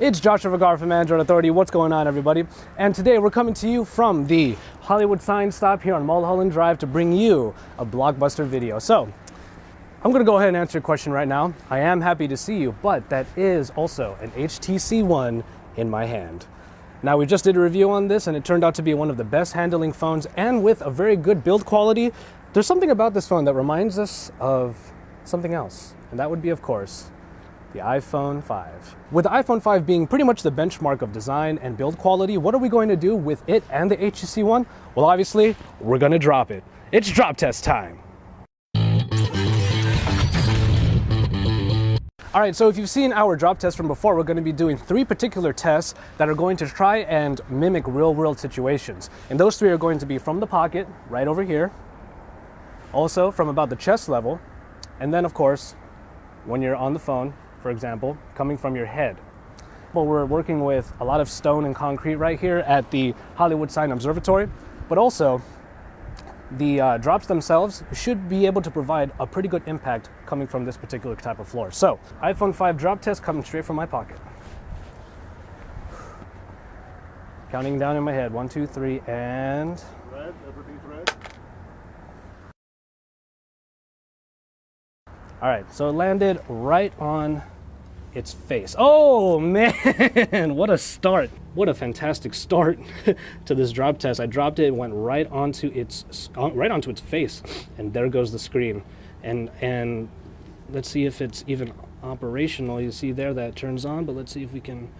It's Joshua Vergara from Android Authority. What's going on, everybody? And today we're coming to you from the Hollywood Sign Stop here on Mulholland Drive to bring you a blockbuster video. So, I'm going to go ahead and answer your question right now. I am happy to see you, but that is also an HTC One in my hand. Now, we just did a review on this and it turned out to be one of the best handling phones and with a very good build quality. There's something about this phone that reminds us of something else, and that would be, of course, the iPhone 5. With the iPhone 5 being pretty much the benchmark of design and build quality, what are we going to do with it and the HTC One? Well, obviously, we're going to drop it. It's drop test time. All right, so if you've seen our drop test from before, we're going to be doing 3 particular tests that are going to try and mimic real-world situations. And those 3 are going to be from the pocket, right over here, also from about the chest level, and then, of course, when you're on the phone, for example, coming from your head. Well, we're working with a lot of stone and concrete right here at the Hollywood Sign Observatory, but also the drops themselves should be able to provide a pretty good impact coming from this particular type of floor. So, iPhone 5 drop test coming straight from my pocket. Counting down in my head, 1, 2, 3, and... Red, everything's red. All right, so it landed right on its face. Oh man, what a start. What a fantastic start to this drop test. I dropped it, went right onto its face, and there goes the screen. And let's see if it's even operational. You see there that it turns on, but let's see if we can.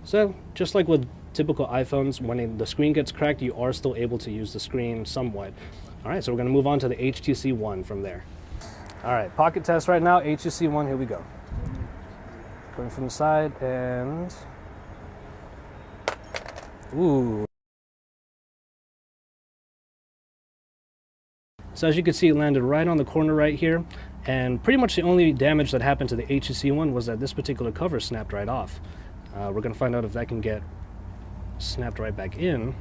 So just like with typical iPhones, when the screen gets cracked, you are still able to use the screen somewhat. All right, so we're gonna move on to the HTC One from there. All right, pocket test right now, HTC One, here we go. Going from the side and, ooh. So as you can see, it landed right on the corner right here, and pretty much the only damage that happened to the HTC One was that this particular cover snapped right off. We're gonna find out if that can get snapped right back in.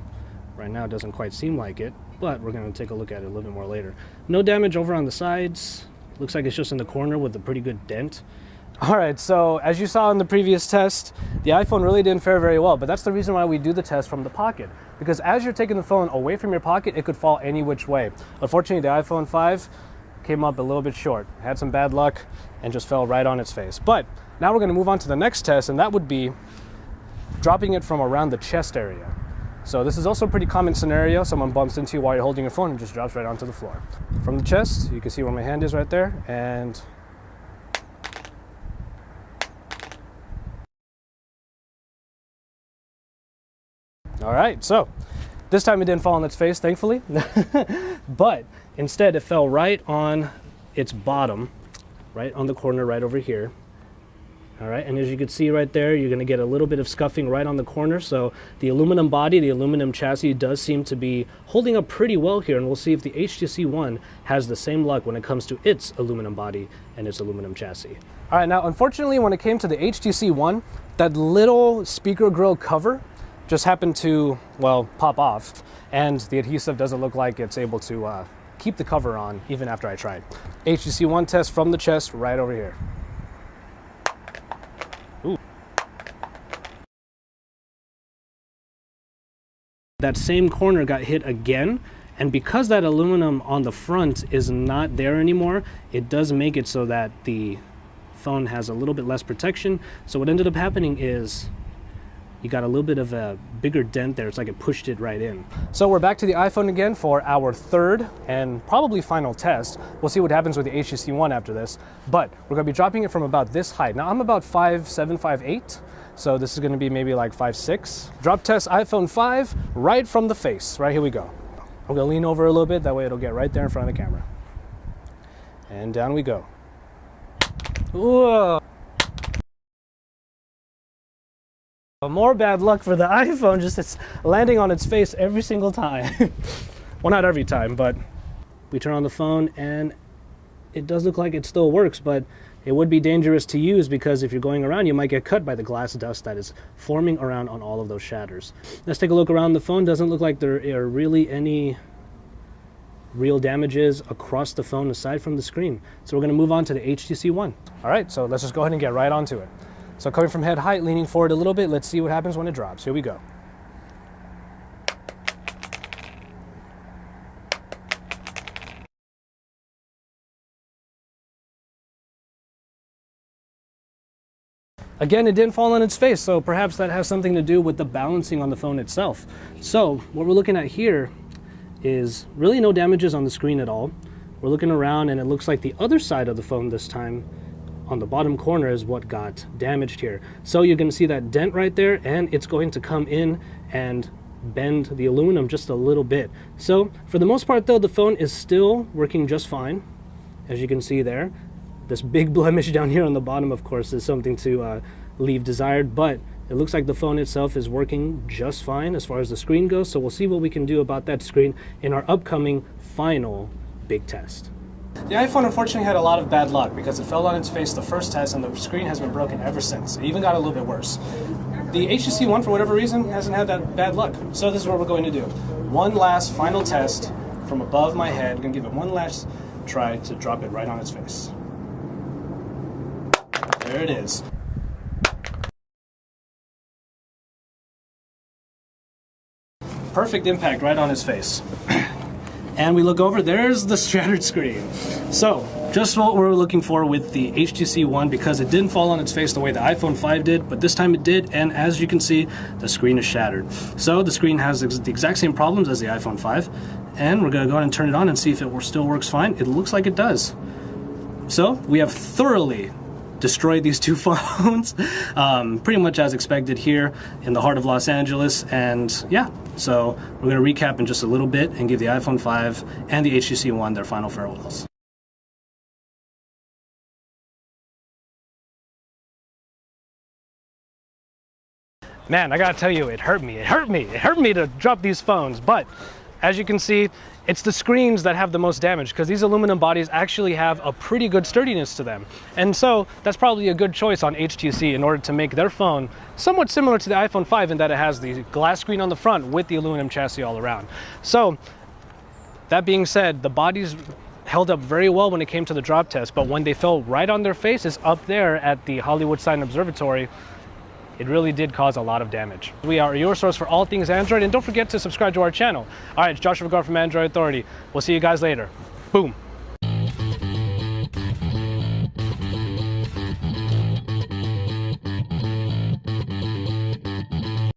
Right now it doesn't quite seem like it, but we're gonna take a look at it a little bit more later. No damage over on the sides. Looks like it's just in the corner with a pretty good dent. All right, so as you saw in the previous test, the iPhone really didn't fare very well, but that's the reason why we do the test from the pocket. Because as you're taking the phone away from your pocket, it could fall any which way. Unfortunately, the iPhone 5 came up a little bit short, had some bad luck, and just fell right on its face. But now we're gonna move on to the next test, and that would be dropping it from around the chest area. So this is also a pretty common scenario. Someone bumps into you while you're holding your phone and just drops right onto the floor. From the chest, you can see where my hand is right there, and all right, so this time it didn't fall on its face, thankfully, but instead it fell right on its bottom, right on the corner right over here. All right, and as you can see right there, you're gonna get a little bit of scuffing right on the corner. So the aluminum body, the aluminum chassis does seem to be holding up pretty well here, and we'll see if the HTC One has the same luck when it comes to its aluminum body and its aluminum chassis. All right, now unfortunately when it came to the HTC One, that little speaker grill cover just happened to, well, pop off, and the adhesive doesn't look like it's able to keep the cover on even after I tried. HTC One test from the chest right over here. Ooh. That same corner got hit again, and because that aluminum on the front is not there anymore, it does make it so that the phone has a little bit less protection. So what ended up happening is you got a little bit of a bigger dent there. It's like it pushed it right in. So we're back to the iPhone again for our third and probably final test. We'll see what happens with the HTC One after this, but we're gonna be dropping it from about this height. Now I'm about 5'7", 5'8", so this is gonna be maybe like 5'6". Drop test iPhone 5 right from the face. Right, here we go. I'm gonna lean over a little bit, that way it'll get right there in front of the camera. And down we go. Whoa. More bad luck for the iPhone, just it's landing on its face every single time. Well, not every time, but we turn on the phone and it does look like it still works, but it would be dangerous to use because if you're going around, you might get cut by the glass dust that is forming around on all of those shatters. Let's take a look around the phone. Doesn't look like there are really any real damages across the phone aside from the screen. So we're going to move on to the HTC One. All right, so let's just go ahead and get right onto it. So coming from head height, leaning forward a little bit, let's see what happens when it drops. Here we go. Again, it didn't fall on its face, so perhaps that has something to do with the balancing on the phone itself. So what we're looking at here is really no damages on the screen at all. We're looking around and it looks like the other side of the phone this time on the bottom corner is what got damaged here. So you're going to see that dent right there, and it's going to come in and bend the aluminum just a little bit. So for the most part though, the phone is still working just fine, as you can see there. This big blemish down here on the bottom, of course, is something to leave desired, but it looks like the phone itself is working just fine as far as the screen goes. So we'll see what we can do about that screen in our upcoming final big test. The iPhone unfortunately had a lot of bad luck because it fell on its face the first test and the screen has been broken ever since. It even got a little bit worse. The HTC One, for whatever reason, hasn't had that bad luck. So this is what we're going to do. One last final test from above my head. I'm going to give it one last try to drop it right on its face. There it is. Perfect impact right on his face. And we look over, there's the shattered screen. So, just what we're looking for with the HTC One, because it didn't fall on its face the way the iPhone 5 did, but this time it did, and as you can see, the screen is shattered. So the screen has the exact same problems as the iPhone 5, and we're gonna go ahead and turn it on and see if it still works fine. It looks like it does. So, we have thoroughly destroyed these two phones, pretty much as expected here in the heart of Los Angeles. And yeah, so we're going to recap in just a little bit and give the iPhone 5 and the HTC One their final farewells. Man, I gotta tell you, it hurt me to drop these phones, but as you can see, it's the screens that have the most damage because these aluminum bodies actually have a pretty good sturdiness to them. And so that's probably a good choice on HTC in order to make their phone somewhat similar to the iPhone 5 in that it has the glass screen on the front with the aluminum chassis all around. So that being said, the bodies held up very well when it came to the drop test, but when they fell right on their faces up there at the Hollywood Sign Observatory, it really did cause a lot of damage. We are your source for all things Android, and don't forget to subscribe to our channel. All right, it's Joshua Vergara from Android Authority. We'll see you guys later. Boom.